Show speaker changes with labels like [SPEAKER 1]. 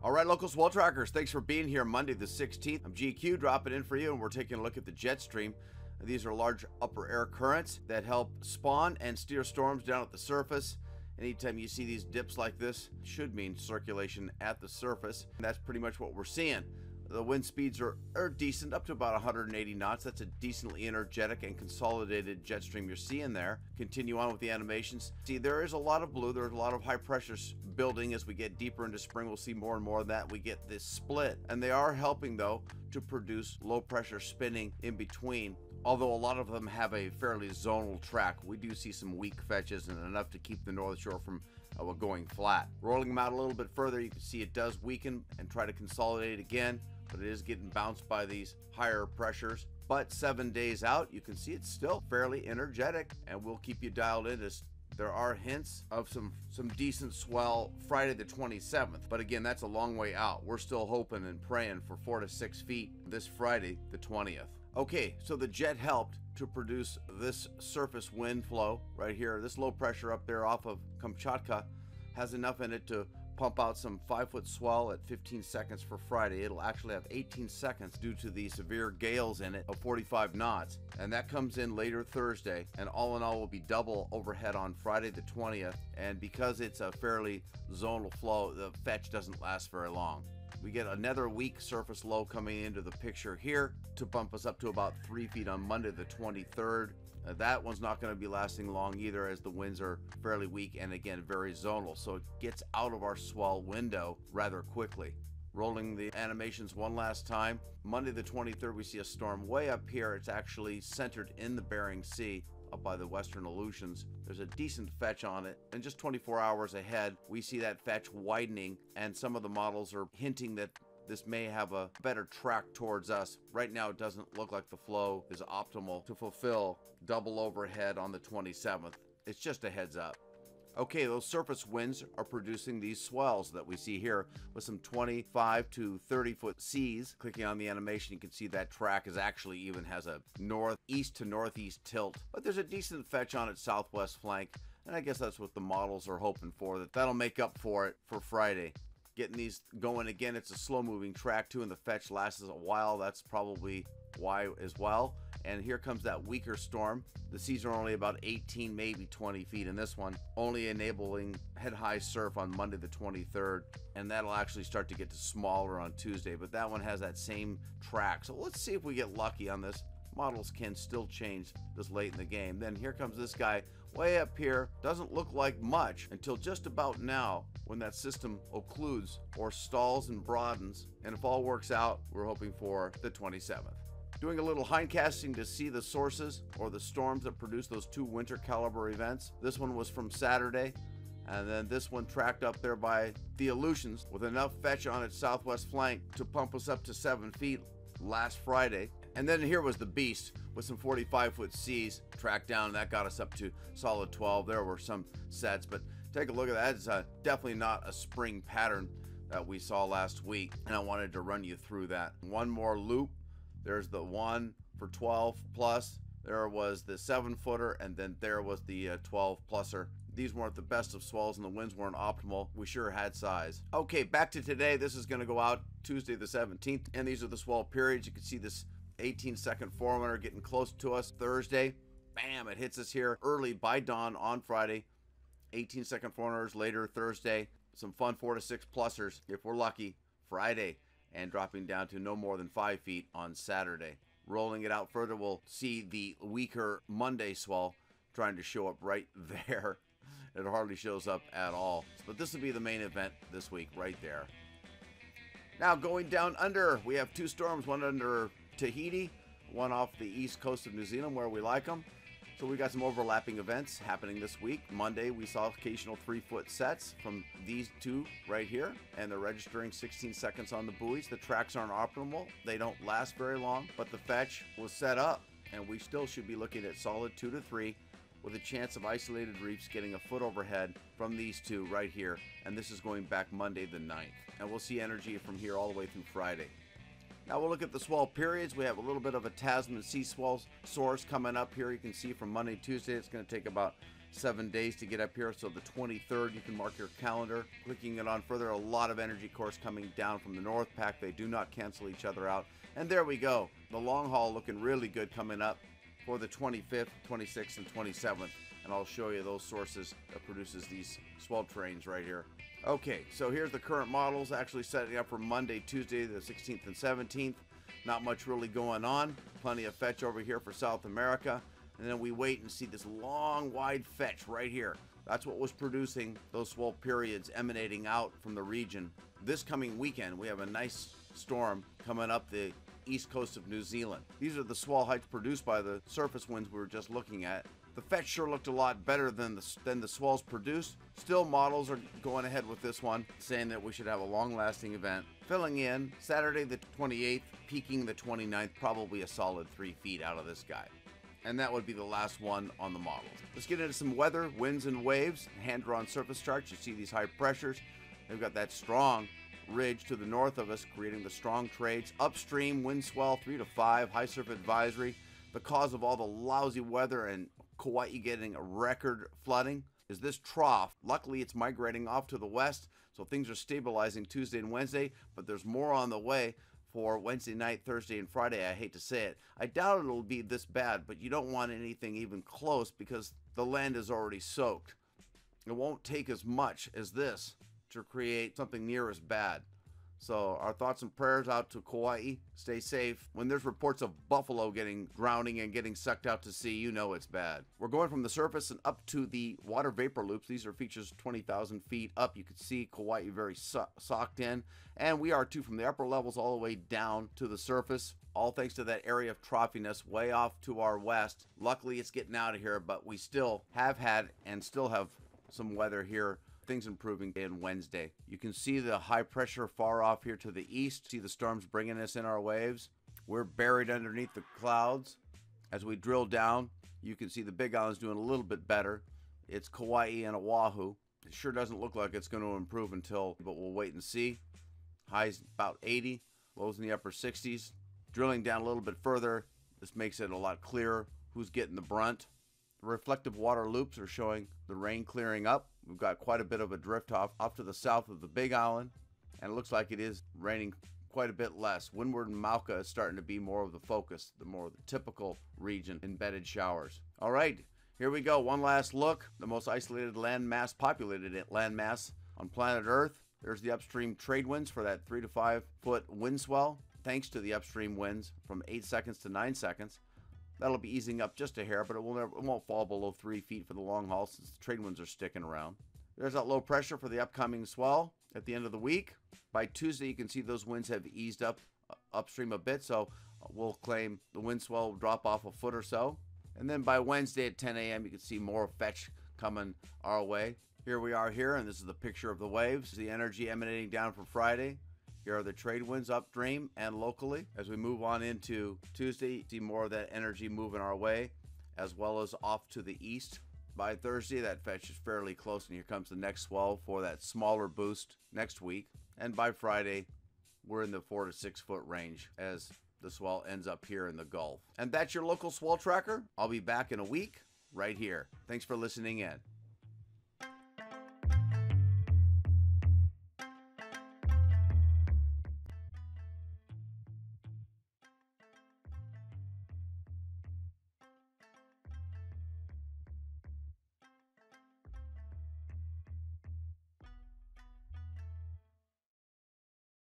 [SPEAKER 1] All right, local swell trackers, thanks for being here Monday the 16th. I'm GQ dropping in for you, and we're taking a look at the jet stream. These are large upper air currents that help spawn and steer storms down at the surface. Anytime you see these dips like this, should mean circulation at the surface. And that's pretty much what we're seeing. The wind speeds are decent, up to about 180 knots. That's a decently energetic and consolidated jet stream you're seeing there. Continue on with the animations. See, there is a lot of blue. There's a lot of high pressures building. As we get deeper into spring, we'll see more and more of that. We get this split. And they are helping, though, to produce low pressure spinning in between. Although a lot of them have a fairly zonal track, we do see some weak fetches and enough to keep the North Shore from going flat. Rolling them out a little bit further, you can see it does weaken and try to consolidate again, but it is getting bounced by these higher pressures. But 7 days out, you can see it's still fairly energetic, and we'll keep you dialed in as there are hints of some decent swell Friday the 27th. But again, that's a long way out. We're still hoping and praying for 4 to 6 feet this Friday the 20th. Okay, so the jet helped to produce this surface wind flow right here. This low pressure up there off of Kamchatka has enough in it to pump out some 5-foot swell at 15 seconds for Friday. It'll actually have 18 seconds due to the severe gales in it of 45 knots. And that comes in later Thursday. And all in all will be double overhead on Friday the 20th. And because it's a fairly zonal flow, the fetch doesn't last very long. We get another weak surface low coming into the picture here to bump us up to about 3 feet on Monday the 23rd. That one's not going to be lasting long either, as the winds are fairly weak and again very zonal, so it gets out of our swell window rather quickly. Rolling the animations one last time. Monday the 23rd, we see a storm way up here. It's actually centered in the Bering Sea up by the western Aleutians. There's a decent fetch on it, and just 24 hours ahead we see that fetch widening, and some of the models are hinting that this may have a better track towards us. Right now it doesn't look like the flow is optimal to fulfill double overhead on the 27th. It's just a heads up. Okay, those surface winds are producing these swells that we see here with some 25 to 30 foot seas. Clicking on the animation, you can see that track is actually even has a northeast to northeast tilt, but there's a decent fetch on its southwest flank, and I guess that's what the models are hoping for, that'll make up for it for Friday. Getting these going again. It's a slow moving track too, and the fetch lasts a while. That's probably why as well. And here comes that weaker storm. The seas are only about 18, maybe 20 feet in this one, only enabling head-high surf on Monday the 23rd, and that'll actually start to get to smaller on Tuesday, but that one has that same track. So let's see if we get lucky on this. Models can still change this late in the game. Then here comes this guy way up here. Doesn't look like much until just about now, when that system occludes or stalls and broadens. And if all works out, we're hoping for the 27th. Doing a little hindcasting to see the sources or the storms that produced those two winter caliber events. This one was from Saturday, and then this one tracked up there by the Aleutians with enough fetch on its southwest flank to pump us up to 7 feet last Friday. And then here was the beast with some 45-foot seas tracked down. That got us up to solid 12. There were some sets, but take a look at that. It's definitely not a spring pattern that we saw last week, and I wanted to run you through that. One more loop. There's the one for 12 plus. There was the 7-footer, and then there was the 12 pluser. These weren't the best of swells, and the winds weren't optimal. We sure had size. Okay, back to today. This is going to go out Tuesday the 17th, and these are the swell periods. You can see this 18-second forerunner getting close to us Thursday. Bam, it hits us here early by dawn on Friday. 18-second forerunners later Thursday. Some fun 4 to 6 plusers, if we're lucky, Friday, and dropping down to no more than 5 feet on Saturday. Rolling it out further, we'll see the weaker Monday swell trying to show up right there. It hardly shows up at all. But this will be the main event this week right there. Now going down under, we have 2 storms, one under Tahiti, one off the east coast of New Zealand where we like them. So we got some overlapping events happening this week. Monday we saw occasional 3-foot sets from these two right here, and they're registering 16 seconds on the buoys. The tracks aren't optimal. They don't last very long, but the fetch was set up, and we still should be looking at solid 2 to 3 with a chance of isolated reefs getting a foot overhead from these two right here. And this is going back Monday the 9th. And we'll see energy from here all the way through Friday. Now we'll look at the swell periods. We have a little bit of a Tasman sea swell source coming up here. You can see from Monday, Tuesday, it's going to take about 7 days to get up here. So the 23rd, you can mark your calendar. Clicking it on further, a lot of energy cores coming down from the North Pack. They do not cancel each other out. And there we go. The long haul looking really good coming up for the 25th, 26th, and 27th. And I'll show you those sources that produces these swell trains right here. Okay, so here's the current models actually setting up for Monday, Tuesday, the 16th and 17th. Not much really going on. Plenty of fetch over here for South America. And then we wait and see this long, wide fetch right here. That's what was producing those swell periods emanating out from the region. This coming weekend, we have a nice storm coming up the east coast of New Zealand. These are the swell heights produced by the surface winds we were just looking at. The fetch sure looked a lot better than the swells produced. Still, models are going ahead with this one, saying that we should have a long-lasting event. Filling in Saturday the 28th, peaking the 29th, probably a solid 3 feet out of this guy. And that would be the last one on the models. Let's get into some weather, winds and waves. Hand-drawn surface charts, you see these high pressures. They've got that strong ridge to the north of us, creating the strong trades. Upstream, wind swell 3 to 5, high surf advisory. The cause of all the lousy weather and Kauai getting a record flooding is this trough. Luckily, it's migrating off to the west, so things are stabilizing Tuesday and Wednesday, but there's more on the way for Wednesday night, Thursday, and Friday. I hate to say it. I doubt it'll be this bad, but you don't want anything even close because the land is already soaked. It won't take as much as this to create something near as bad. So our thoughts and prayers out to Kauai. Stay safe. When there's reports of buffalo drowning and getting sucked out to sea, you know it's bad. We're going from the surface and up to the water vapor loops. These are features 20,000 feet up. You can see Kauai very socked in. And we are too, from the upper levels all the way down to the surface. All thanks to that area of troughiness way off to our west. Luckily, it's getting out of here, but we still have had and still have some weather here. Things improving in Wednesday. You can see the high pressure far off here to the east. See the storms bringing us in our waves. We're buried underneath the clouds. As we drill down, you can see the Big Island's doing a little bit better. It's Kauai and Oahu. It sure doesn't look like it's going to improve but we'll wait and see. Highs about 80, lows in the upper 60s. Drilling down a little bit further, this makes it a lot clearer who's getting the brunt. The reflective water loops are showing the rain clearing up. We've got quite a bit of a drift off to the south of the Big Island, and it looks like it is raining quite a bit less. Windward and Mauka is starting to be more of the focus, the more of the typical region embedded showers. All right, here we go. One last look. The most isolated landmass, populated landmass on planet Earth. There's the upstream trade winds for that 3 to 5 foot wind swell, thanks to the upstream winds from 8 seconds to 9 seconds. That'll be easing up just a hair, but it won't fall below 3 feet for the long haul since the trade winds are sticking around. There's that low pressure for the upcoming swell at the end of the week. By Tuesday, you can see those winds have eased up upstream a bit, so we'll claim the wind swell will drop off a foot or so. And then by Wednesday at 10 a.m., you can see more fetch coming our way. Here we are here, and this is the picture of the waves, the energy emanating down from Friday. Here are the trade winds upstream and locally. As we move on into Tuesday, see more of that energy moving our way, as well as off to the east. By Thursday, that fetch is fairly close, and here comes the next swell for that smaller boost next week. And by Friday, we're in the 4 to 6 foot range as the swell ends up here in the Gulf. And that's your local swell tracker. I'll be back in a week right here. Thanks for listening in.